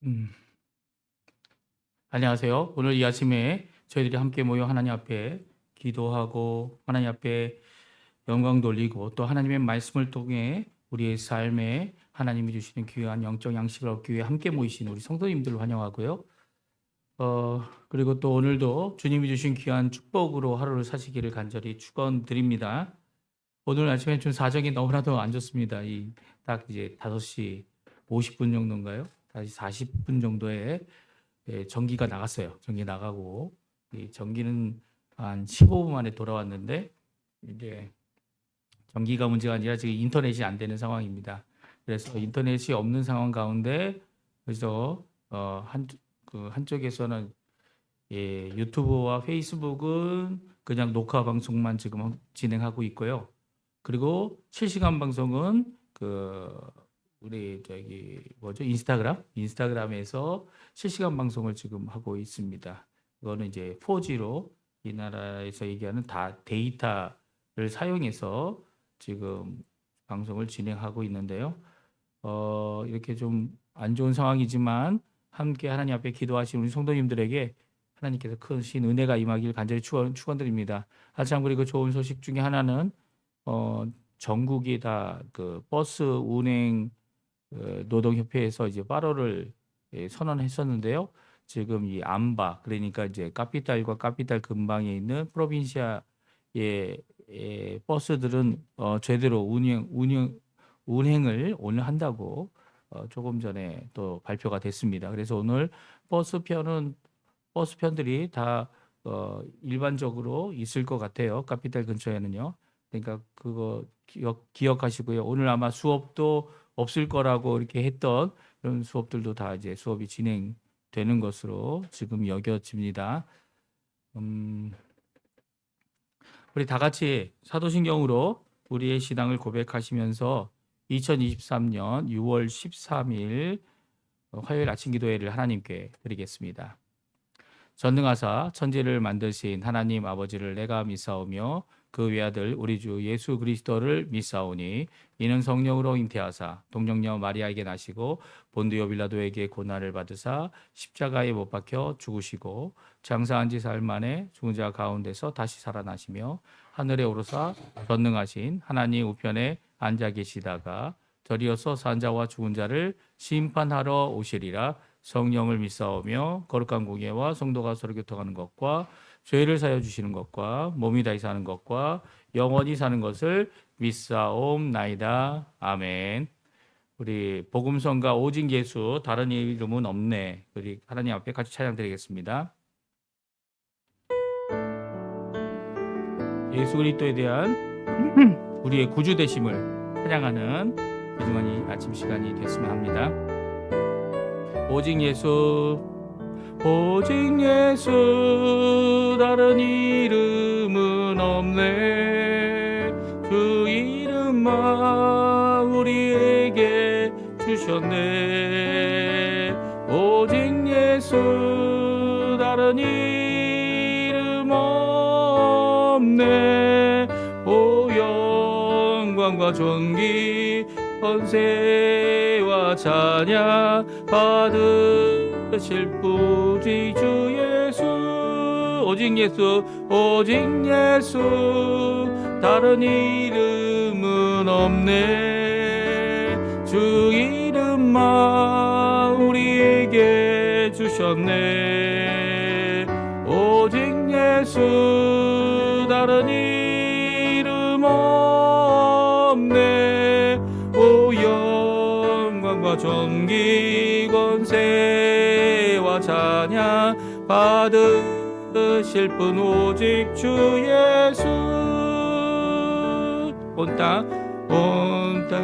음, 안녕하세요. 오늘 이 아침에 저희들이 함께 모여 하나님 앞에 기도하고 하나님 앞에 영광 돌리고 또 하나님의 말씀을 통해 우리의 삶에 하나님이 주시는 귀한 영적 양식을 얻기 위해 함께 모이신 우리 성도님들을 환영하고요. 그리고 또 오늘도 주님이 주신 귀한 축복으로 하루를 사시기를 간절히 축원드립니다. 오늘 아침에 좀 사정이 너무나도 안 좋습니다. 딱 이제 5시 50분 정도인가요? 다시 40분 정도에 전기가 나갔어요. 전기 나가고 이 전기는 한 15분 만에 돌아왔는데 이제 전기가 문제가 아니라 지금 인터넷이 안 되는 상황입니다. 그래서 인터넷이 없는 상황 가운데 그래서 한쪽에서는 유튜브와 페이스북은 그냥 녹화 방송만 지금 진행하고 있고요. 그리고 실시간 방송은 우리 인스타그램에서 실시간 방송을 지금 하고 있습니다. 이거는 이제 4G로 이 나라에서 얘기하는 다 데이터를 사용해서 지금 방송을 진행하고 있는데요. 이렇게 좀 안 좋은 상황이지만 함께 하나님 앞에 기도하신 우리 성도님들에게 하나님께서 크신 은혜가 임하길 간절히 축원드립니다. 참 그리고 좋은 소식 중에 하나는 전국이 다 그 버스 운행 노동협회에서 이제 빠로를 선언했었는데요. 지금 이 암바 그러니까 이제 카피탈과 카피탈 근방에 있는 프로빈시아의 버스들은 제대로 운행을 오늘 한다고 조금 전에 또 발표가 됐습니다. 그래서 오늘 버스편들이 다 일반적으로 있을 것 같아요. 카피탈 근처에는요. 그러니까 그거 기억하시고요. 오늘 아마 수업도 없을 거라고 이렇게 했던 그런 수업들도 다 이제 수업이 진행되는 것으로 지금 여겨집니다. 우리 다 같이 사도신경으로 우리의 신앙을 고백하시면서 2023년 6월 13일 화요일 아침 기도회를 하나님께 드리겠습니다. 전능하사 천지를 만드신 하나님 아버지를 내가 믿사오며 그 외아들 우리 주 예수 그리스도를 믿사오니 이는 성령으로 잉태하사 동정녀 마리아에게 나시고 본디오 빌라도에게 고난을 받으사 십자가에 못 박혀 죽으시고 장사한 지 사흘 만에 죽은 자 가운데서 다시 살아나시며 하늘에 오르사 전능하신 하나님 우편에 앉아 계시다가 저리어서 산 자와 죽은 자를 심판하러 오시리라. 성령을 믿사오며 거룩한 공예와 성도가 서로 교통하는 것과 죄를 사여 주시는 것과 몸이 다시 사는 것과 영원히 사는 것을 믿사옵나이다. 아멘. 우리 복음성가 오직 예수 다른 이름은 없네. 우리 하나님 앞에 같이 찬양드리겠습니다. 예수 그리스도에 대한 우리의 구주 되심을 찬양하는 귀중한 이 아침 시간이 됐으면 합니다. 오직 예수 오직 예수 다른 이름은 없네. 그 이름만 우리에게 주셨네. 오직 예수 다른 이름 없네. 오 영광과 존귀 권세와 찬양 받으실 오직 주 예수 오직 예수 오직 예수 다른 이름은 없네. 주 이름만 우리에게 주셨네. 오직 예수 다른 이름 없네. 오 영광과 존귀 권세와 찬양 받으실 분 오직 주 예수. 온 땅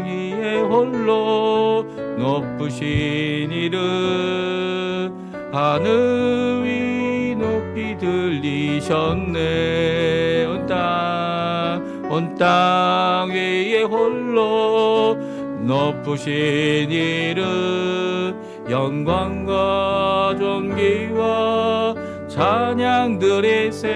위에 홀로 높으신 이름 하늘 위 높이 들리셨네. 온 땅 위에 홀로 높으신 이름 영광과 존귀와 찬양들의 새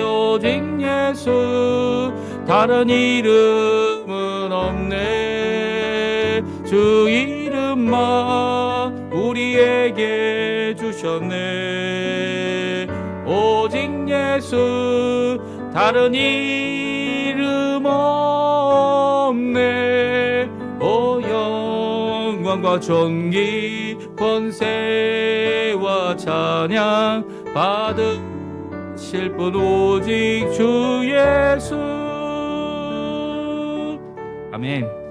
오직 예수 다른 이름은 없네. 주 이름 마 우리에게 주셨네. 오직 예수 다른 이름 없네. 오 영광과 존귀 권세와 찬양 받으실 분 오직 주 예수. 아멘.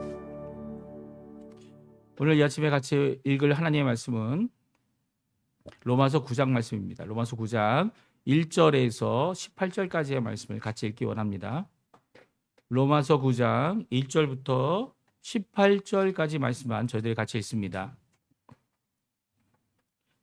오늘 이 아침에 같이 읽을 하나님의 말씀은 로마서 9장 말씀입니다. 로마서 9장 1절에서 18절까지의 말씀을 같이 읽기 원합니다. 로마서 9장 1절부터 18절까지 말씀만 저희들이 같이 읽습니다.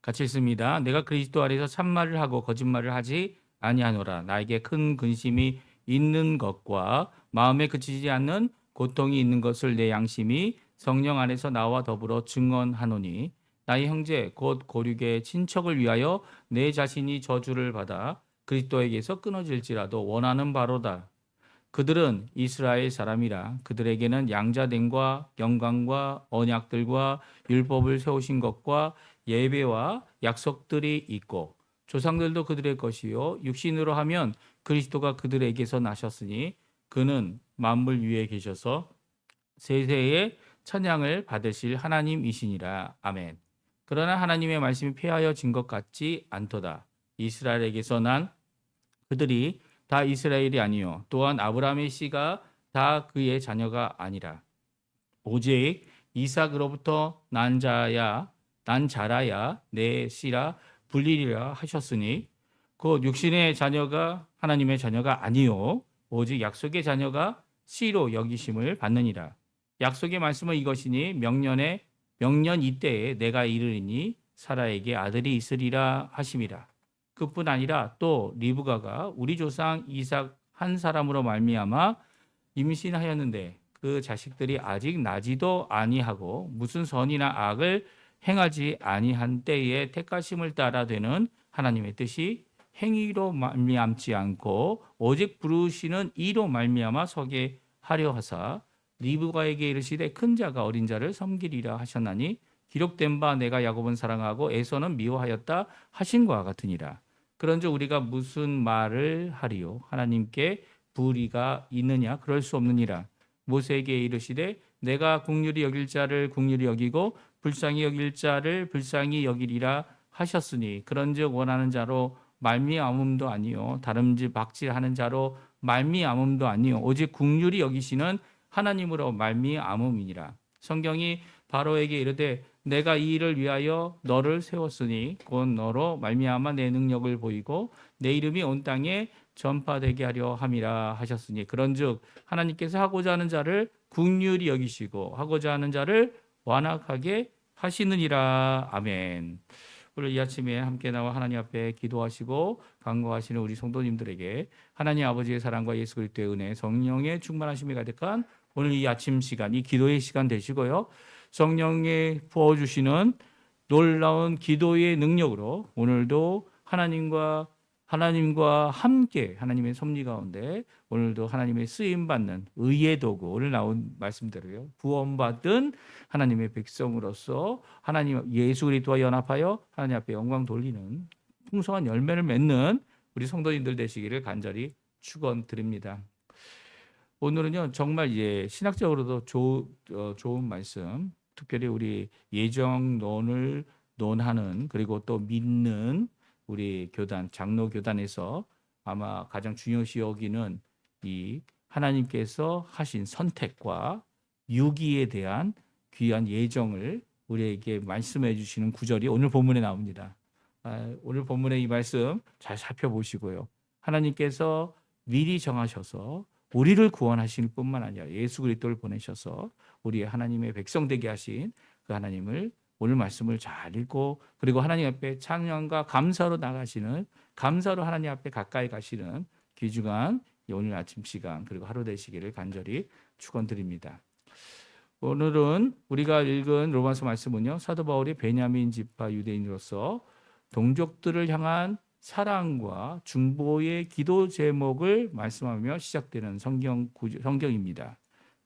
같이 읽습니다. 내가 그리스도 안에서 참말을 하고 거짓말을 하지 아니하노라. 나에게 큰 근심이 있는 것과 마음에 그치지 않는 고통이 있는 것을 내 양심이 성령 안에서 나와 더불어 증언하노니 나의 형제 곧 고륙의 친척을 위하여 내 자신이 저주를 받아 그리스도에게서 끊어질지라도 원하는 바로다. 그들은 이스라엘 사람이라. 그들에게는 양자됨과 영광과 언약들과 율법을 세우신 것과 예배와 약속들이 있고 조상들도 그들의 것이요 육신으로 하면 그리스도가 그들에게서 나셨으니 그는 만물 위에 계셔서 세세의 찬양을 받으실 하나님이시니라. 아멘. 그러나 하나님의 말씀이 폐하여진 것 같지 않도다. 이스라엘에게서 난 그들이 다 이스라엘이 아니요 또한 아브라함의 씨가 다 그의 자녀가 아니라 오직 이삭으로부터 난 자라야 내 씨라 불리리라 하셨으니 곧 육신의 자녀가 하나님의 자녀가 아니요 오직 약속의 자녀가 씨로 여기심을 받느니라. 약속의 말씀은 이것이니 명년 이때에 내가 이르리니 사라에게 아들이 있으리라 하심이라. 그뿐 아니라 또 리브가가 우리 조상 이삭 한 사람으로 말미암아 임신하였는데 그 자식들이 아직 나지도 아니하고 무슨 선이나 악을 행하지 아니한 때에 택하심을 따라 되는 하나님의 뜻이 행위로 말미암지 않고 오직 부르시는 이로 말미암아 서게 하려 하사 리브가에게 이르시되 큰 자가 어린 자를 섬기리라 하셨나니 기록된 바 내가 야곱은 사랑하고 에서는 미워하였다 하신과 같으니라. 그런즉 우리가 무슨 말을 하리요? 하나님께 불의가 있느냐? 그럴 수 없느니라. 모세에게 이르시되 내가 긍휼히 여길 자를 긍휼히 여기고 불쌍히 여길 자를 불쌍히 여기리라 하셨으니 그런즉 원하는 자로 말미암음도 아니요 다름질 박질하는 자로 말미암음도 아니요 오직 긍휼히 여기시는 하나님으로 말미암음이니라. 성경이 바로에게 이르되 내가 이 일을 위하여 너를 세웠으니 곧 너로 말미암아 내 능력을 보이고 내 이름이 온 땅에 전파되게 하려 함이라 하셨으니 그런즉 하나님께서 하고자 하는 자를 긍휼히 여기시고 하고자 하는 자를 완악하게 하시느니라. 아멘. 오늘 이 아침에 함께 나와 하나님 앞에 기도하시고 간구하시는 우리 성도님들에게 하나님 아버지의 사랑과 예수 그리스도의 은혜 성령의 충만하심이 가득한 오늘 이 아침 시간, 이 기도의 시간 되시고요. 성령의 부어주시는 놀라운 기도의 능력으로 오늘도 하나님과 함께 하나님의 섭리 가운데 오늘도 하나님의 쓰임받는 의의 도구, 오늘 나온 말씀대로요. 구원받은 하나님의 백성으로서 하나님 예수 그리스도와 연합하여 하나님 앞에 영광 돌리는 풍성한 열매를 맺는 우리 성도님들 되시기를 간절히 축원드립니다. 오늘은요 정말 신학적으로도 좋은 말씀, 특별히 우리 예정론을 논하는 그리고 또 믿는 우리 교단 장로 교단에서 아마 가장 중요시 여기는 이 하나님께서 하신 선택과 유기에 대한 귀한 예정을 우리에게 말씀해 주시는 구절이 오늘 본문에 나옵니다. 오늘 본문의 이 말씀 잘 살펴보시고요. 하나님께서 미리 정하셔서 우리를 구원하실 뿐만 아니라 예수 그리스도를 보내셔서 우리의 하나님의 백성 되게 하신 그 하나님을 오늘 말씀을 잘 읽고 그리고 하나님 앞에 찬양과 감사로 나가시는 감사로 하나님 앞에 가까이 가시는 귀중한 오늘 아침 시간 그리고 하루 되시기를 간절히 축원드립니다. 오늘은 우리가 읽은 로마서 말씀은요. 사도 바울이 베냐민 지파 유대인으로서 동족들을 향한 사랑과 중보의 기도 제목을 말씀하며 시작되는 성경입니다.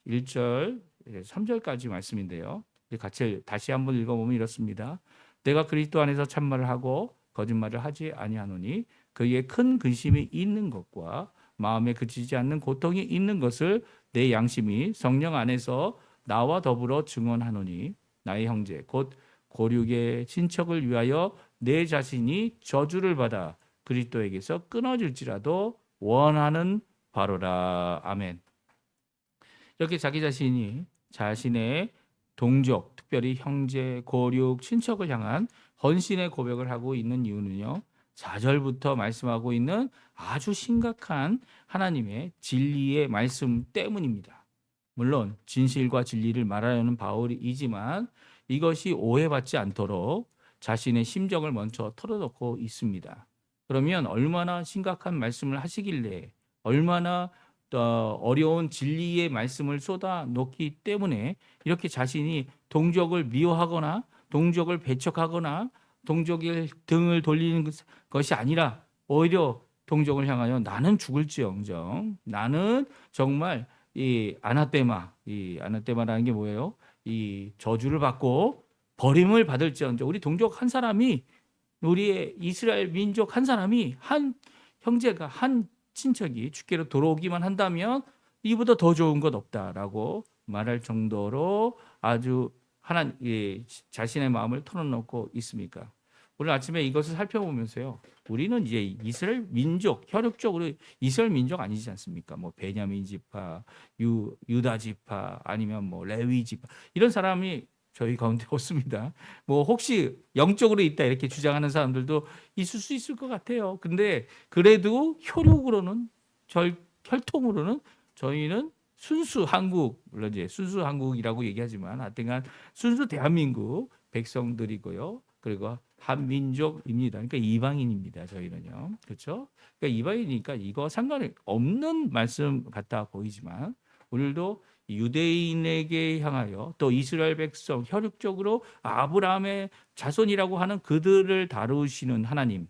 1절, 3절까지 말씀인데요. 같이 다시 한번 읽어보면 이렇습니다. 내가 그리스도 안에서 참말을 하고 거짓말을 하지 아니하노니 그에게 큰 근심이 있는 것과 마음에 그치지 않는 고통이 있는 것을 내 양심이 성령 안에서 나와 더불어 증언하노니 나의 형제 곧 고륙의 친척을 위하여 내 자신이 저주를 받아 그리스도에게서 끊어질지라도 원하는 바로라. 아멘. 이렇게 자기 자신이 자신의 동족, 특별히 형제, 고륙, 친척을 향한 헌신의 고백을 하고 있는 이유는요. 4절부터 말씀하고 있는 아주 심각한 하나님의 진리의 말씀 때문입니다. 물론 진실과 진리를 말하려는 바울이지만 이것이 오해받지 않도록 자신의 심정을 먼저 털어놓고 있습니다. 그러면 얼마나 심각한 말씀을 하시길래 얼마나 어려운 진리의 말씀을 쏟아 놓기 때문에 이렇게 자신이 동족을 미워하거나 동족을 배척하거나 동족의 등을 돌리는 것이 아니라 오히려 동족을 향하여 나는 죽을지언정 나는 정말 이 아나테마라는 게 뭐예요? 이 저주를 받고 버림을 받을지언정 우리 동족 한 사람이 우리의 이스라엘 민족 한 사람이 한 형제가 한 친척이 주께로 돌아오기만 한다면 이보다 더 좋은 것 없다라고 말할 정도로 아주 자신의 마음을 털어놓고 있습니까? 오늘 아침에 이것을 살펴보면서요. 우리는 이제 이스라엘 민족, 혈육적으로 이스라엘 민족 아니지 않습니까? 뭐 베냐민 지파, 유다 지파, 아니면 뭐 레위 지파 이런 사람이 저희 가운데 없습니다. 뭐 혹시 영적으로 있다 이렇게 주장하는 사람들도 있을 수 있을 것 같아요. 근데 그래도 혈육으로는 혈통으로는 저희는 순수 한국, 물론 이제 순수 한국이라고 얘기하지만 하여튼간 순수 대한민국 백성들이고요. 그리고 한민족입니다. 그러니까 이방인입니다. 저희는요. 그렇죠? 그러니까 이방인이니까 이거 상관이 없는 말씀 같아 보이지만 오늘도 유대인에게 향하여 또 이스라엘 백성 혈육적으로 아브라함의 자손이라고 하는 그들을 다루시는 하나님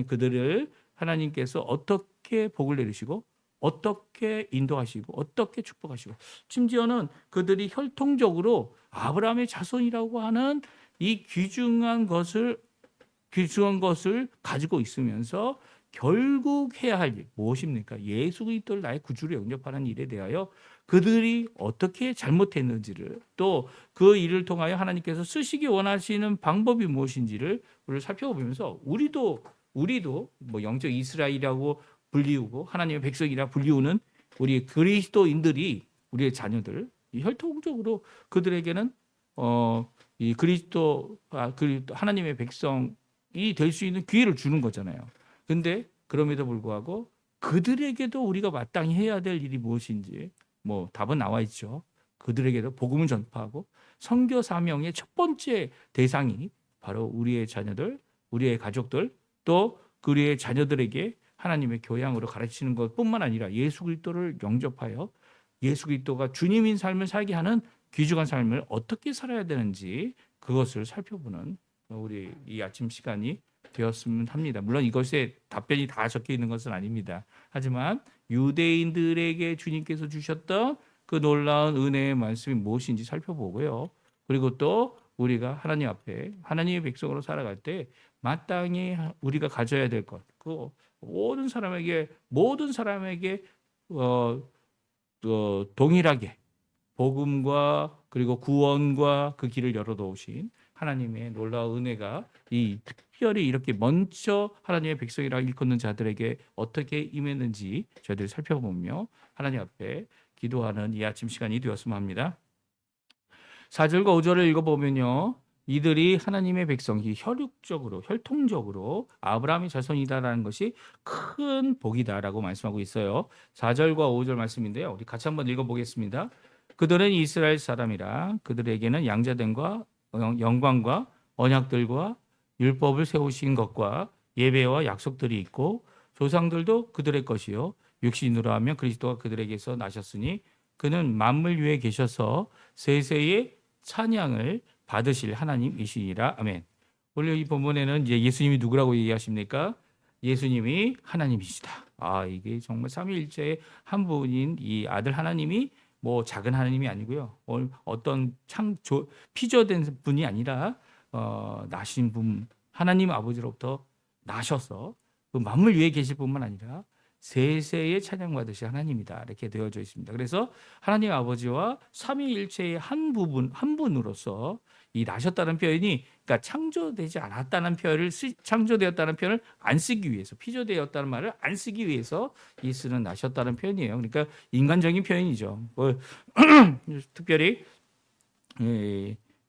그들을 하나님께서 어떻게 복을 내리시고 어떻게 인도하시고 어떻게 축복하시고 심지어는 그들이 혈통적으로 아브라함의 자손이라고 하는 이 귀중한 것을 가지고 있으면서 결국 해야 할 일 무엇입니까? 예수 그리스도를 나의 구주로 영접하는 일에 대하여 그들이 어떻게 잘못했는지를 또 그 일을 통하여 하나님께서 쓰시기 원하시는 방법이 무엇인지를 우리를 살펴보면서 우리도 뭐 영적 이스라엘이라고 불리우고 하나님의 백성이라 불리우는 우리 그리스도인들이 우리의 자녀들 혈통적으로 그들에게는 이 하나님의 백성이 될 수 있는 기회를 주는 거잖아요. 근데 그럼에도 불구하고 그들에게도 우리가 마땅히 해야 될 일이 무엇인지 뭐 답은 나와 있죠. 그들에게도 복음을 전파하고 선교 사명의 첫 번째 대상이 바로 우리의 자녀들, 우리의 가족들, 또 우리의 자녀들에게 하나님의 교양으로 가르치는 것뿐만 아니라 예수 그리스도를 영접하여 예수 그리스도가 주님인 삶을 살게 하는 귀중한 삶을 어떻게 살아야 되는지 그것을 살펴보는 우리 이 아침 시간이 되었으면 합니다. 물론 이것에 답변이 다 적혀 있는 것은 아닙니다. 하지만 유대인들에게 주님께서 주셨던 그 놀라운 은혜의 말씀이 무엇인지 살펴보고요. 그리고 또 우리가 하나님 앞에 하나님의 백성으로 살아갈 때 마땅히 우리가 가져야 될 것, 그 모든 사람에게 동일하게 복음과 그리고 구원과 그 길을 열어놓으신 하나님의 놀라운 은혜가 이 특별히 이렇게 먼저 하나님의 백성이라 일컫는 자들에게 어떻게 임했는지 저희들이 살펴보며 하나님 앞에 기도하는 이 아침 시간이 되었으면 합니다. 4절과 5절을 읽어보면요. 이들이 하나님의 백성이 혈통적으로 아브라함의 자손이다라는 것이 큰 복이다라고 말씀하고 있어요. 4절과 5절 말씀인데요. 우리 같이 한번 읽어보겠습니다. 그들은 이스라엘 사람이라 그들에게는 양자됨과 영광과 언약들과 율법을 세우신 것과 예배와 약속들이 있고 조상들도 그들의 것이요 육신으로 하면 그리스도가 그들에게서 나셨으니 그는 만물 위에 계셔서 세세의 찬양을 받으실 하나님이시니라. 아멘. 오늘 이 본문에는 이제 예수님이 누구라고 얘기하십니까? 예수님이 하나님이시다. 이게 정말 삼위일체의 한 분인 이 아들 하나님이 뭐 작은 하나님이 아니고요. 어떤 피조된 분이 아니라 나신 분 하나님 아버지로부터 나셔서 그 만물 위에 계실 뿐만 아니라 세세에 찬양받으실 하나님이다 이렇게 되어져 있습니다. 그래서 하나님 아버지와 삼위일체의 한 부분 한 분으로서 이 나셨다는 표현이 그러니까 창조되지 않았다는 표현을 창조되었다는 표현을 안 쓰기 위해서 피조되었다는 말을 안 쓰기 위해서 이 쓰는 나셨다는 표현이에요. 그러니까 인간적인 표현이죠. 특별히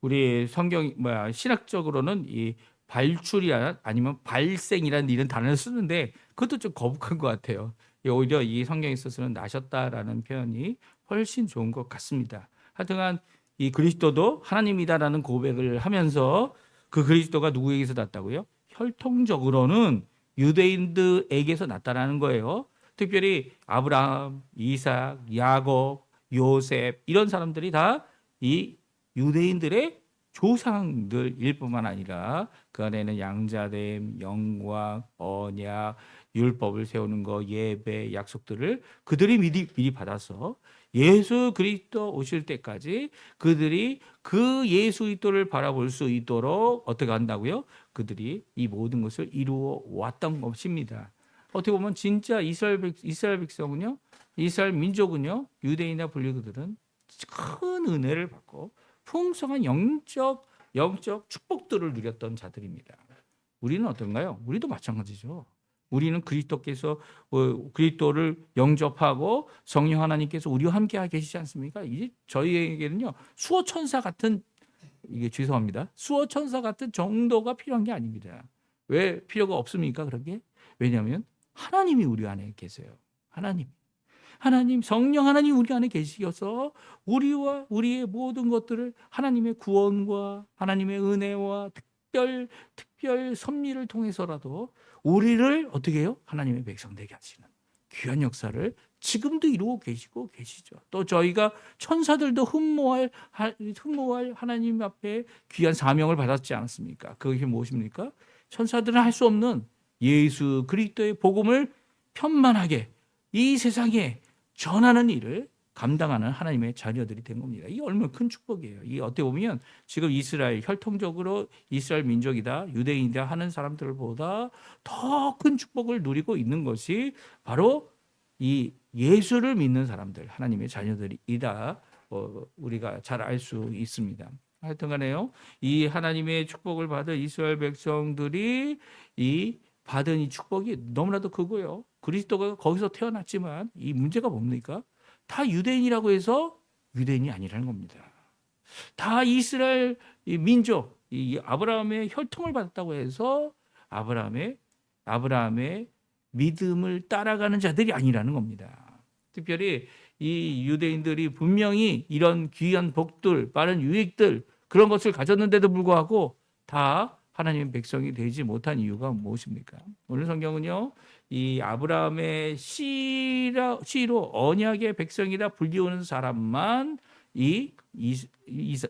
우리 성경 신학적으로는 이 발출이나 아니면 발생이라는 이런 단어를 쓰는데 그것도 좀 거북한 것 같아요. 오히려 이 성경에 있어서는 나셨다라는 표현이 훨씬 좋은 것 같습니다. 하여튼간 이 그리스도도 하나님이다라는 고백을 하면서 그 그리스도가 누구에게서 났다고요? 혈통적으로는 유대인들에게서 났다라는 거예요. 특별히 아브라함, 이삭, 야곱, 요셉 이런 사람들이 다 이 유대인들의 조상들일 뿐만 아니라 그 안에는 양자됨, 영광, 언약, 율법을 세우는 거, 예배, 약속들을 그들이 미리 받아서 예수 그리스도 오실 때까지 그들이 그 예수 그리스도를 바라볼 수 있도록 어떻게 한다고요? 그들이 이 모든 것을 이루어 왔던 것입니다. 어떻게 보면 진짜 이스라엘 백성은요, 이스라엘 민족은요, 유대인이나 불리그들은 큰 은혜를 받고 풍성한 영적 축복들을 누렸던 자들입니다. 우리는 어떤가요? 우리도 마찬가지죠. 우리는 그리스도께서 그리스도를 영접하고 성령 하나님께서 우리와 함께 계시지 않습니까? 이제 저희에게는요 수호 천사 같은 이게 죄송합니다. 수호 천사 같은 정도가 필요한 게 아닙니다. 왜 필요가 없습니까? 그런 게 왜냐하면 하나님이 우리 안에 계세요. 하나님 성령 하나님 우리 안에 계시어서 우리와 우리의 모든 것들을 하나님의 구원과 하나님의 은혜와 특별 섭리를 통해서라도 우리를 어떻게 해요? 하나님의 백성 되게 하시는 귀한 역사를 지금도 이루고 계시죠. 또 저희가 천사들도 흠모할 하나님 앞에 귀한 사명을 받았지 않았습니까? 그게 무엇입니까? 천사들은 할 수 없는 예수 그리스도의 복음을 편만하게 이 세상에 전하는 일을 감당하는 하나님의 자녀들이 된 겁니다. 이게 얼마나 큰 축복이에요. 이 어떻게 보면 지금 이스라엘 혈통적으로 이스라엘 민족이다, 유대인이다 하는 사람들보다 더 큰 축복을 누리고 있는 것이 바로 이 예수를 믿는 사람들, 하나님의 자녀들이다. 우리가 잘 알 수 있습니다. 하여튼간에요, 이 하나님의 축복을 받은 이스라엘 백성들이 이 받은 이 축복이 너무나도 크고요. 그리스도가 거기서 태어났지만 이 문제가 뭡니까? 다 유대인이라고 해서 유대인이 아니라는 겁니다. 다 이스라엘 민족, 이 아브라함의 혈통을 받았다고 해서 아브라함의 믿음을 따라가는 자들이 아니라는 겁니다. 특별히 이 유대인들이 분명히 이런 귀한 복들, 빠른 유익들 그런 것을 가졌는데도 불구하고 다 하나님의 백성이 되지 못한 이유가 무엇입니까? 오늘 성경은요, 이 아브라함의 씨로 언약의 백성이라 불리우는 사람만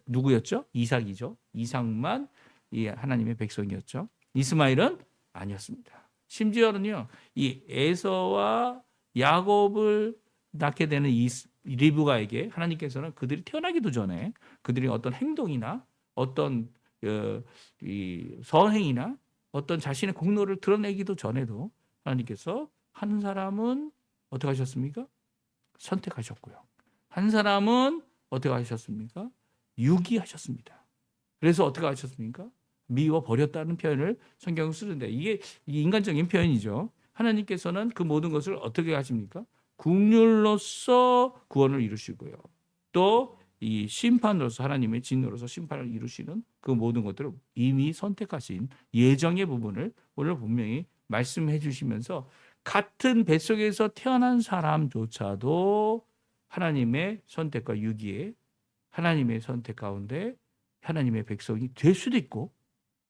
누구였죠? 이삭이죠. 이삭만 이 하나님의 백성이었죠. 이스마엘은 아니었습니다. 심지어는요, 이 에서와 야곱을 낳게 되는 이 리브가에게 하나님께서는 그들이 태어나기도 전에 그들이 어떤 행동이나 어떤 이 선행이나 어떤 자신의 공로를 드러내기도 전에도 하나님께서 한 사람은 어떻게 하셨습니까? 선택하셨고요. 한 사람은 어떻게 하셨습니까? 유기하셨습니다. 그래서 어떻게 하셨습니까? 미워 버렸다는 표현을 성경은 쓰는데 이게 인간적인 표현이죠. 하나님께서는 그 모든 것을 어떻게 하십니까? 국률로서 구원을 이루시고요. 또 이 심판으로서 하나님의 진노로서 심판을 이루시는 그 모든 것들을 이미 선택하신 예정의 부분을 오늘 분명히 말씀해 주시면서 같은 뱃속에서 태어난 사람조차도 하나님의 선택과 유기에 하나님의 선택 가운데 하나님의 백성이 될 수도 있고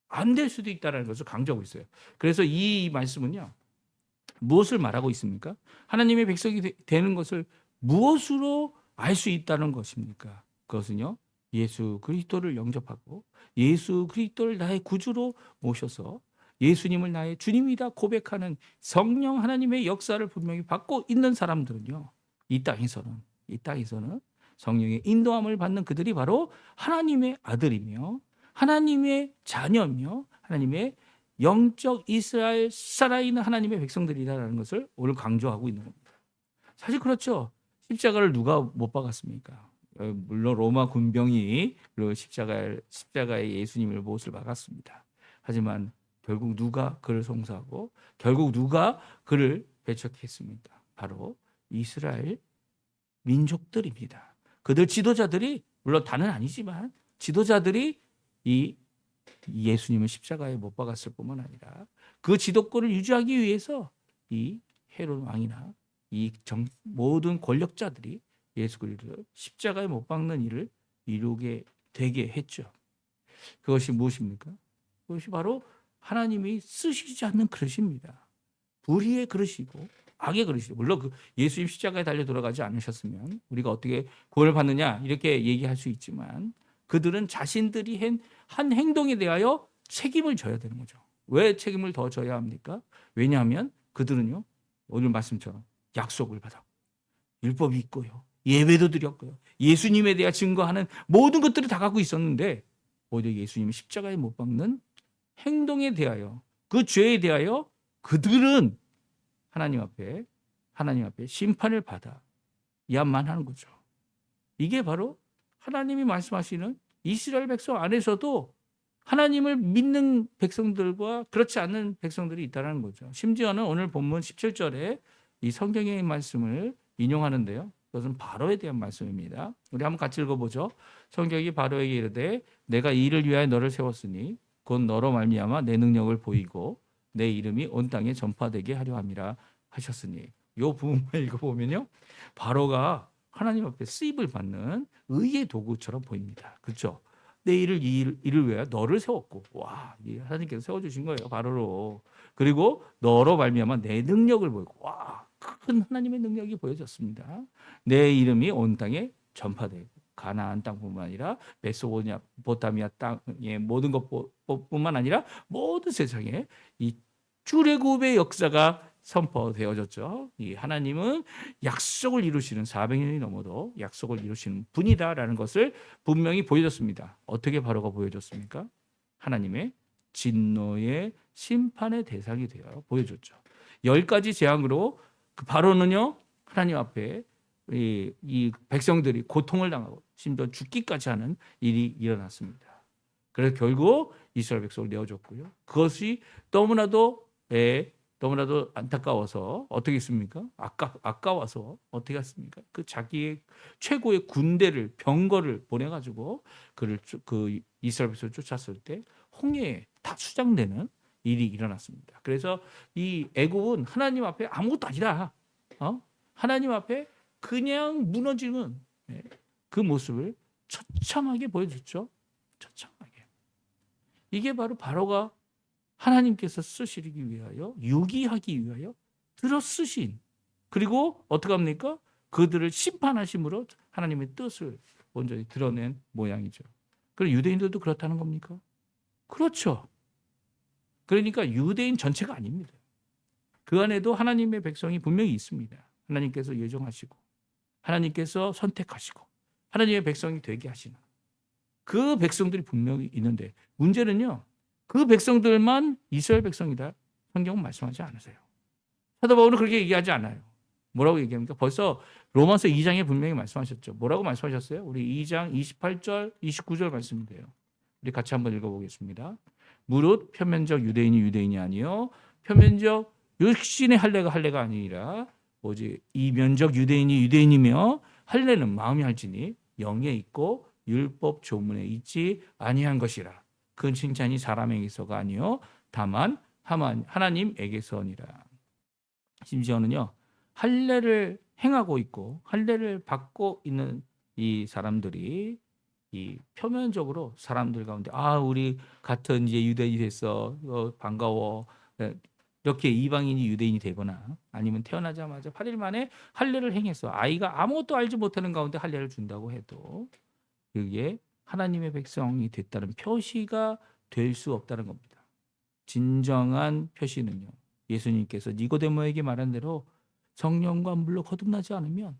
안 될 수도 있다는 것을 강조하고 있어요. 그래서 이 말씀은요. 무엇을 말하고 있습니까? 하나님의 백성이 되는 것을 무엇으로 알 수 있다는 것입니까? 그것은요. 예수 그리스도를 영접하고 예수 그리스도를 나의 구주로 모셔서 예수님을 나의 주님이다 고백하는 성령 하나님의 역사를 분명히 받고 있는 사람들은요. 이 땅에서는 성령의 인도함을 받는 그들이 바로 하나님의 아들이며 하나님의 자녀며 하나님의 영적 이스라엘 살아있는 하나님의 백성들이라는 것을 오늘 강조하고 있는 겁니다. 사실 그렇죠. 십자가를 누가 못 박았습니까? 물론 로마 군병이 그 십자가에 예수님의 못을 박았습니다. 하지만 결국 누가 그를 송사하고 결국 누가 그를 배척했습니까? 바로 이스라엘 민족들입니다. 그들 지도자들이 물론 다는 아니지만 지도자들이 이 예수님을 십자가에 못 박았을 뿐만 아니라 그 지도권을 유지하기 위해서 이 헤롯 왕이나 이 모든 권력자들이 예수 그리스도를 십자가에 못 박는 일을 이루게 되게 했죠. 그것이 무엇입니까? 그것이 바로 하나님이 쓰시지 않는 그릇입니다. 불의의 그릇이고 악의 그릇이죠. 물론 그 예수님 십자가에 달려 돌아가지 않으셨으면 우리가 어떻게 구원을 받느냐 이렇게 얘기할 수 있지만 그들은 자신들이 한 행동에 대하여 책임을 져야 되는 거죠. 왜 책임을 더 져야 합니까? 왜냐하면 그들은요 오늘 말씀처럼 약속을 받아 율법이 있고요 예배도 드렸고요 예수님에 대해 증거하는 모든 것들을 다 갖고 있었는데 오히려 예수님이 십자가에 못 박는 행동에 대하여 그 죄에 대하여 그들은 하나님 앞에 심판을 받아야만 하는 거죠. 이게 바로 하나님이 말씀하시는 이스라엘 백성 안에서도 하나님을 믿는 백성들과 그렇지 않는 백성들이 있다는 거죠. 심지어는 오늘 본문 17절에 이 성경의 말씀을 인용하는데요. 그것은 바로에 대한 말씀입니다. 우리 한번 같이 읽어보죠. 성경이 바로에게 이르되 내가 이 일을 위하여 너를 세웠으니 곧 너로 말미암아 내 능력을 보이고 내 이름이 온 땅에 전파되게 하려 함이라 하셨으니 이 부분만 읽어보면요. 바로가 하나님 앞에 쓰임을 받는 의의 도구처럼 보입니다. 그렇죠? 내 일을 위하여 너를 세웠고 와, 하나님께서 세워주신 거예요. 바로로. 그리고 너로 말미암아 내 능력을 보이고 와, 큰 하나님의 능력이 보여졌습니다. 내 이름이 온 땅에 전파되고 가나안 땅뿐만 아니라 메소포타미아 땅의 모든 것뿐만 아니라 모든 세상에 이 출애굽의 역사가 선포되어졌죠. 이 하나님은 약속을 이루시는 400년이 넘어도 약속을 이루시는 분이다라는 것을 분명히 보여줬습니다. 어떻게 바로가 보여줬습니까? 하나님의 진노의 심판의 대상이 되어 보여줬죠. 10가지 재앙으로 그 바로는요 하나님 앞에 이 백성들이 고통을 당하고 심지어 죽기까지 하는 일이 일어났습니다. 그래서 결국 이스라엘 백성을 내어줬고요. 그것이 너무나도 안타까워서 어떻게 했습니까? 아까워서 어떻게 했습니까? 그 자기의 최고의 군대를 병거를 보내가지고 그 이스라엘 백성을 쫓았을 때 홍해에 다 수장되는 일이 일어났습니다. 그래서 이 애굽은 하나님 앞에 아무것도 아니다. 하나님 앞에 그냥 무너지는 그 모습을 처참하게 보여줬죠. 처참하게. 이게 바로가 하나님께서 쓰시기 위하여 유기하기 위하여 들어 쓰신 그리고 어떻게 합니까? 그들을 심판하심으로 하나님의 뜻을 온전히 드러낸 모양이죠. 그럼 유대인들도 그렇다는 겁니까? 그렇죠. 그러니까 유대인 전체가 아닙니다. 그 안에도 하나님의 백성이 분명히 있습니다. 하나님께서 예정하시고 하나님께서 선택하시고 하나님의 백성이 되게 하시는 그 백성들이 분명히 있는데 문제는요. 그 백성들만 이스라엘 백성이다. 성경은 말씀하지 않으세요. 사도 바울은 그렇게 얘기하지 않아요. 뭐라고 얘기합니까? 벌써 로마서 2장에 분명히 말씀하셨죠. 뭐라고 말씀하셨어요? 우리 2장 28절, 29절 말씀인데요. 우리 같이 한번 읽어보겠습니다. 무릇 표면적 유대인이 아니요 표면적 육신의 할례가 아니라 오직 이면적 유대인이며 할례는 마음이 할지니 영에 있고 율법 조문에 있지 아니한 것이라. 그 칭찬이 사람에게서가 아니요 다만 하나님에게서니라. 심지어는요 할례를 행하고 있고 할례를 받고 있는 이 사람들이 이 표면적으로 사람들 가운데 우리 같은 이제 유대인이 됐어 반가워 이렇게 이방인이 유대인이 되거나 아니면 태어나자마자 8일 만에 할례를 행했어 아이가 아무것도 알지 못하는 가운데 할례를 준다고 해도 그게 하나님의 백성이 됐다는 표시가 될 수 없다는 겁니다. 진정한 표시는요. 예수님께서 니고데모에게 말한 대로 성령과 물로 거듭나지 않으면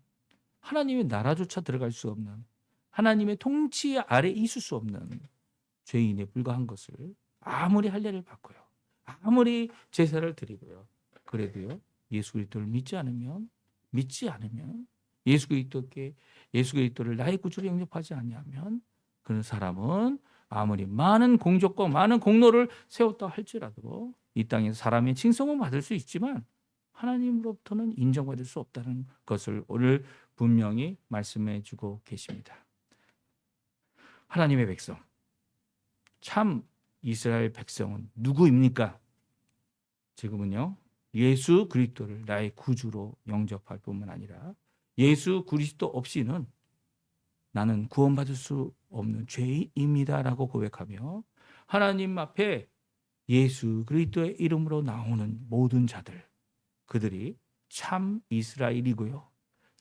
하나님의 나라조차 들어갈 수 없는, 하나님의 통치 아래 있을 수 없는 죄인에 불과한 것을 아무리 할례를 받고요, 아무리 제사를 드리고요, 그래도요 예수 그리스도를 믿지 않으면 예수 그리스도를 나의 구주로 영접하지 아니하면 그런 사람은 아무리 많은 공적과 많은 공로를 세웠다 할지라도 이 땅에서 사람의 칭송은 받을 수 있지만 하나님으로부터는 인정받을 수 없다는 것을 오늘 분명히 말씀해 주고 계십니다. 하나님의 백성, 참 이스라엘 백성은 누구입니까? 지금은요 예수 그리스도를 나의 구주로 영접할 뿐만 아니라 예수 그리스도 없이는 나는 구원받을 수 없는 죄인입니다라고 고백하며 하나님 앞에 예수 그리스도의 이름으로 나오는 모든 자들, 그들이 참 이스라엘이고요,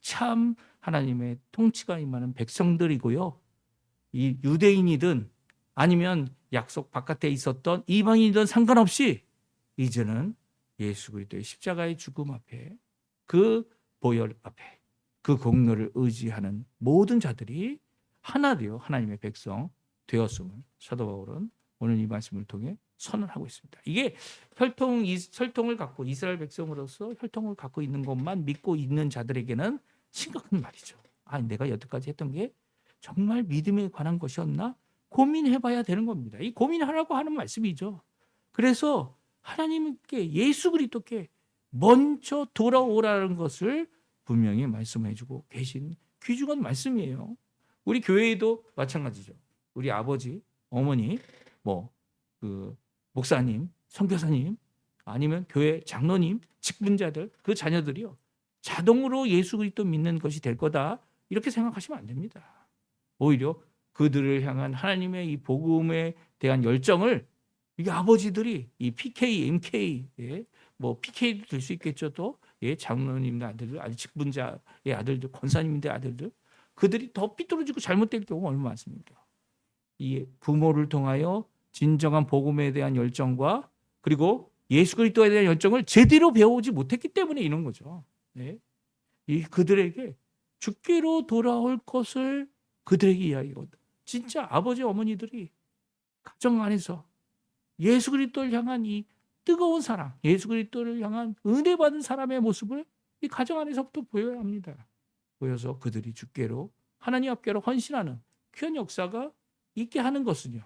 참 하나님의 통치가 임하는 백성들이고요, 이 유대인이든 아니면 약속 바깥에 있었던 이방인이든 상관없이 이제는 예수 그리스도의 십자가의 죽음 앞에, 그 보혈 앞에, 그 공로를 의지하는 모든 자들이 하나 되어 하나님의 백성 되었음을 사도 바울은 오늘 이 말씀을 통해 선언하고 있습니다. 이게 혈통을 갖고 이스라엘 백성으로서 혈통을 갖고 있는 것만 믿고 있는 자들에게는 심각한 말이죠. 내가 여태까지 했던 게 정말 믿음에 관한 것이었나? 고민해봐야 되는 겁니다. 이 고민하라고 하는 말씀이죠. 그래서 하나님께 예수 그리스도께 먼저 돌아오라는 것을 분명히 말씀해주고 계신 귀중한 말씀이에요. 우리 교회에도 마찬가지죠. 우리 아버지, 어머니, 목사님, 선교사님, 아니면 교회 장로님, 직분자들, 그 자녀들이요 자동으로 예수 그리스도 믿는 것이 될 거다 이렇게 생각하시면 안 됩니다. 오히려 그들을 향한 하나님의 이 복음에 대한 열정을 이 아버지들이 이 PK, MK, PK도 될 수 있겠죠. 또 장로님들 아들들, 아니 직분자의 아들들, 권사님들 아들들, 그들이 더 삐뚤어지고 잘못될 경우가 얼마나 많습니까? 이 부모를 통하여 진정한 복음에 대한 열정과 그리고 예수 그리스도에 대한 열정을 제대로 배우지 못했기 때문에 이런 거죠. 이 그들에게 주께로 돌아올 것을 그들에게 이야기거든. 진짜 아버지 어머니들이 가정 안에서 예수 그리스도를 향한 이 뜨거운 사랑, 예수 그리스도를 향한 은혜 받은 사람의 모습을 이 가정 안에서부터 보여야 합니다. 보여서 그들이 주께로 하나님 앞께로 헌신하는 귀한 역사가 있게 하는 것은요,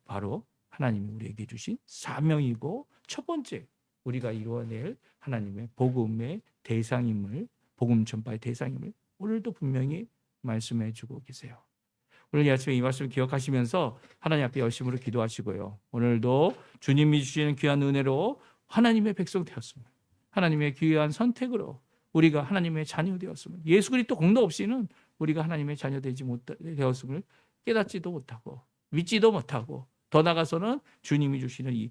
바로 하나님이 우리에게 주신 사명이고 첫 번째 우리가 이루어낼 하나님의 복음의 대상임을, 복음 전파의 대상임을 오늘도 분명히 말씀해 주고 계세요. 오늘 이 아침에 이 말씀을 기억하시면서 하나님 앞에 열심으로 기도하시고요. 오늘도 주님이 주시는 귀한 은혜로 하나님의 백성 되었음을, 하나님의 귀한 선택으로 우리가 하나님의 자녀 되었음을, 예수 그리스도 공로 없이는 우리가 하나님의 자녀 되었음을 깨닫지도 못하고 믿지도 못하고, 더 나아가서는 주님이 주시는 이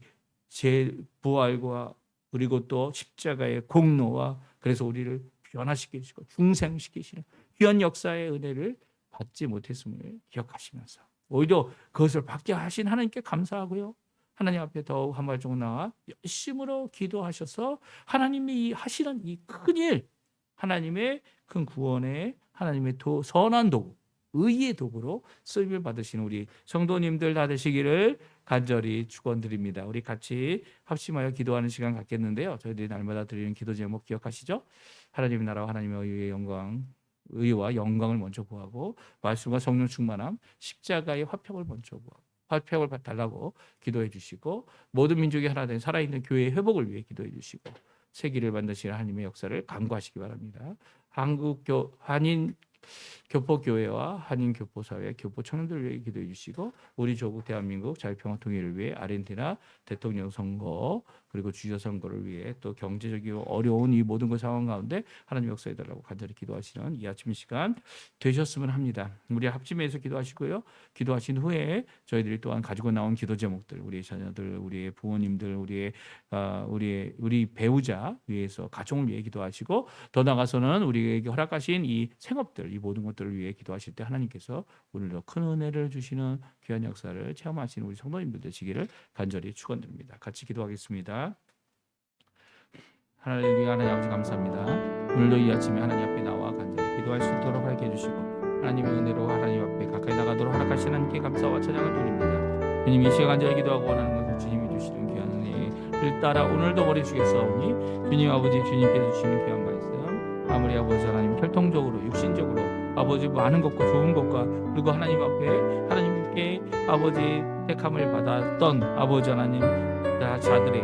제 부활과 그리고 또 십자가의 공로와 그래서 우리를 변화시키시고 중생시키시는 귀한 역사의 은혜를 받지 못했음을 기억하시면서 오히려 그것을 받게 하신 하나님께 감사하고요. 하나님 앞에 더욱 한 발짝 나와 열심으로 기도하셔서 하나님이 하시는 이 큰일, 하나님의 큰 구원의 하나님의 선한 도구, 의의 도구로 쓰임을 받으시는 우리 성도님들 다 되시기를 간절히 축원드립니다. 우리 같이 합심하여 기도하는 시간 갖겠는데요. 저희들이 날마다 드리는 기도 제목 기억하시죠? 하나님의 나라와 하나님의 의와 영광을 먼저 구하고 말씀과 성령 충만함, 십자가의 화평을 먼저 구하고 화평을 달라고 기도해 주시고, 모든 민족이 하나 된 살아있는 교회의 회복을 위해 기도해 주시고, 세기를 만드시는 하나님의 역사를 간구하시기 바랍니다. 한인 교포교회와 한인 교포사회, 교포 청년들을 위해 기도해 주시고, 우리 조국 대한민국 자유평화 통일을 위해 아르헨티나 대통령 선거 그리고 주저 선거를 위해 또 경제적으로 어려운 이 모든 그 상황 가운데 하나님 역사해 달라고 간절히 기도하시는 이 아침 시간 되셨으면 합니다. 우리 합심해서 기도하시고요. 기도하신 후에 저희들이 또한 가지고 나온 기도 제목들, 우리 자녀들, 우리의 부모님들, 우리 배우자 위해서 가정을 위해 기도하시고, 더 나아가서는 우리에게 허락하신 이 생업들, 이 모든 것들을 위해 기도하실 때 하나님께서 오늘도 큰 은혜를 주시는 귀한 역사를 체험하시는 우리 성도님들 되시기를 간절히 축원드립니다. 같이 기도하겠습니다. 하나님 아버지 감사합니다. 오늘도 이 아침에 하나님 앞에 나와 간절히 기도 기도할 수 있도록 허락해 주시고 하나님의 은혜로 하나님 앞에 가까이 나가도록 허락하신 하나님께 감사와 찬양을 돌립니다. 주님 이 시간 간절히 기도하고 원하는 것을 주님이 주시는 귀한 은혜를 따라 오늘도 머리 주겠사오니 주님 아버지 주님께서 주시는 귀한 말씀 아무리 아버지 하나님 혈통적으로 육신적으로 아버지 많은 것과 좋은 것과 그리고 하나님 앞에 하나님께 아버지 택함을 받았던 아버지 하나님 자들의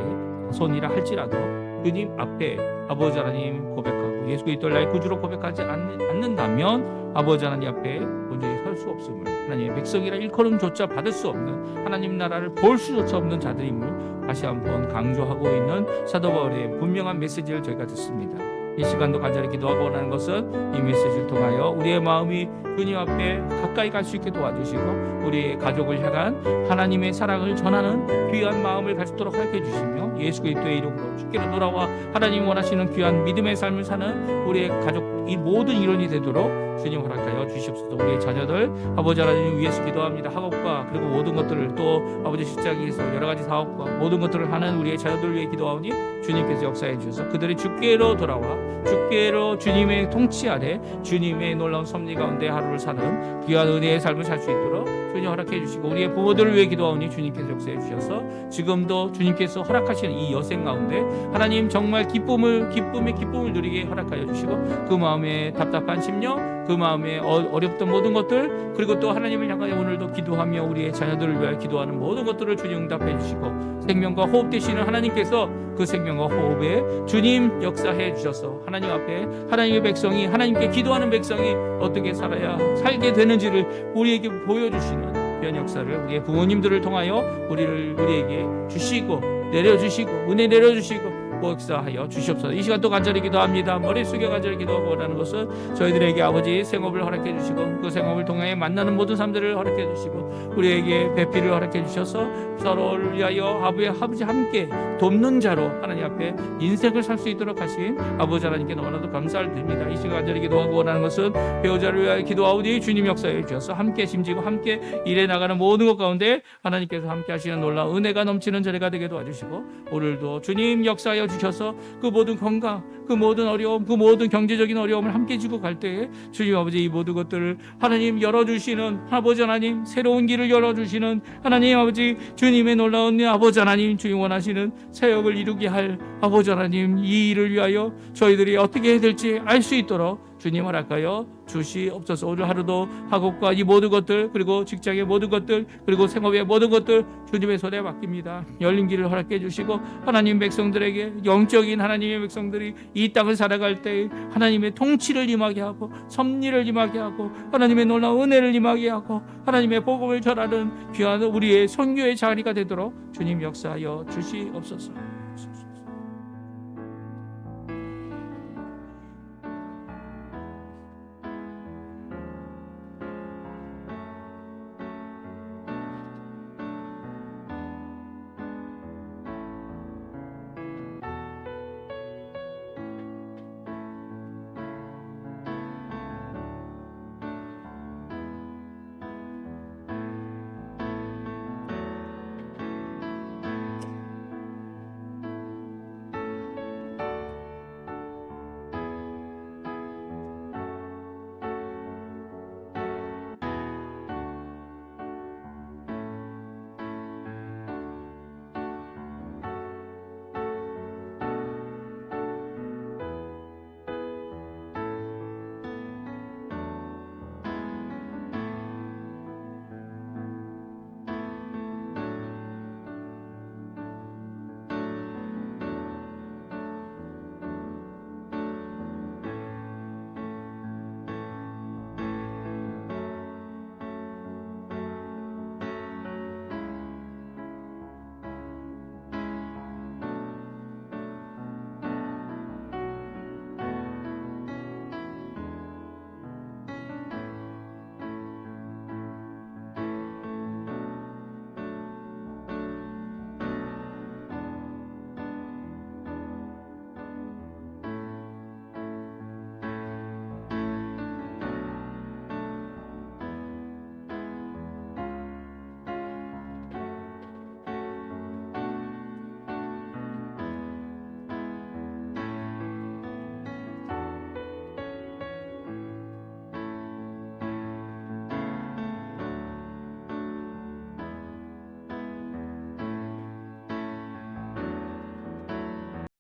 손이라 할지라도 주님 앞에 아버지 하나님 고백하고 예수 그리스도를 나의 구주로 고백하지 않는다면 아버지 하나님 앞에 도저히 설 수 없음을 하나님의 백성이라 일컬음조차 받을 수 없는 하나님 나라를 볼 수조차 없는 자들임을 다시 한번 강조하고 있는 사도 바울의 분명한 메시지를 저희가 듣습니다. 이 시간도 간절히 기도하고 원하는 것은 이 메시지를 통하여 우리의 마음이 주님 앞에 가까이 갈 수 있게 도와주시고 우리의 가족을 향한 하나님의 사랑을 전하는 귀한 마음을 가지도록 하여 주시며 예수 그리스도의 이름으로 주께로 돌아와 하나님 원하시는 귀한 믿음의 삶을 사는 우리의 가족 이 모든 일원이 되도록 주님 허락하여 주시옵소서. 우리의 자녀들 아버지 하나님 위해서 기도합니다. 학업과 그리고 모든 것들을 또 아버지 직장에서 여러 가지 사업과 모든 것들을 하는 우리의 자녀들 위해 기도하오니 주님께서 역사해 주셔서 그들이 주께로 돌아와 주께로 주님의 통치 아래 주님의 놀라운 섭리 가운데 하루를 사는 귀한 은혜의 삶을 살 수 있도록 주님 허락해 주시고 우리의 부모들을 위해 기도하오니 주님께서 역사해 주셔서 지금도 주님께서 허락하시는 이 여생 가운데 하나님 정말 기쁨의 기쁨을 누리게 허락하여 주시고 그 마음에 답답한 심령 그 마음에 어렵던 모든 것들 그리고 또 하나님을 향하여 오늘도 기도하며 우리의 자녀들을 위하여 기도하는 모든 것들을 주님 응답해 주시고 생명과 호흡 되시는 하나님께서 그 생명과 호흡에 주님 역사해 주셔서 하나님 앞에 하나님의 백성이 하나님께 기도하는 백성이 어떻게 살아야 살게 되는지를 우리에게 보여주시는 귀한 역사를 우리의 부모님들을 통하여 우리에게 주시고 내려주시고 은혜 내려주시고 역사하여 주시옵소서. 이 시간 또 간절히 기도합니다. 머리 숙여 간절히 기도하고 원하는 것은 저희들에게 아버지 생업을 허락해 주시고 그 생업을 통해 만나는 모든 사람들을 허락해 주시고 우리에게 배필을 허락해 주셔서 서로를 위하여 아버지 함께 돕는 자로 하나님 앞에 인생을 살 수 있도록 하신 아버지 하나님께 너무나도 감사를 드립니다. 이 시간 간절히 기도하고 원하는 것은 배우자를 위하여 기도하오니 주님 역사해 주셔서 함께 심지고 함께 일해 나가는 모든 것 가운데 하나님께서 함께 하시는 놀라운 은혜가 넘치는 자리가 되게 도와주시고 오늘도 주님 역사하여 주셔서 그 모든 건강 그 모든 어려움 그 모든 경제적인 어려움을 함께 지고 갈 때에 주님 아버지 이 모든 것들을 하나님 열어주시는 아버지 하나님 새로운 길을 열어주시는 하나님 아버지 주님의 놀라운 아버지 하나님 주님 원하시는 사역을 이루게 할 아버지 하나님 이 일을 위하여 저희들이 어떻게 해야 될지 알 수 있도록 주님 허락하여 주시옵소서. 오늘 하루도 학업과 이 모든 것들 그리고 직장의 모든 것들 그리고 생업의 모든 것들 주님의 손에 맡깁니다. 열린 길을 허락해 주시고 하나님 백성들에게 영적인 하나님의 백성들이 이 땅을 살아갈 때 하나님의 통치를 임하게 하고 섭리를 임하게 하고 하나님의 놀라운 은혜를 임하게 하고 하나님의 복음을 전하는 귀한 우리의 선교의 자리가 되도록 주님 역사하여 주시옵소서.